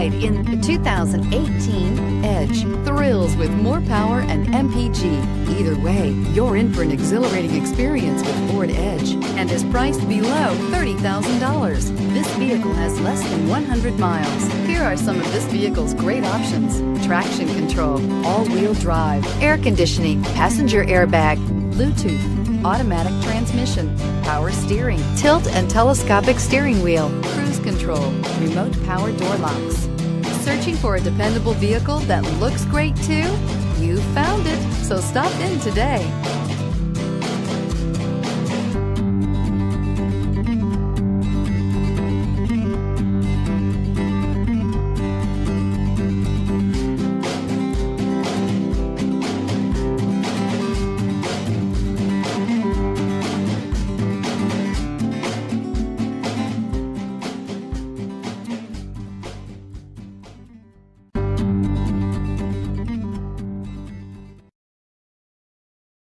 ride in the 2018 Edge. Thrills with more power and MPG. Either way, you're in for an exhilarating experience with Ford Edge and is priced below $30,000. This vehicle has less than 100 miles. Here are some of this vehicle's great options: traction control, all-wheel drive, air conditioning, passenger airbag, Bluetooth, automatic transmission, power steering, tilt and telescopic steering wheel, cruise control, remote power door locks. Searching for a dependable vehicle that looks great too? You found it, so stop in today.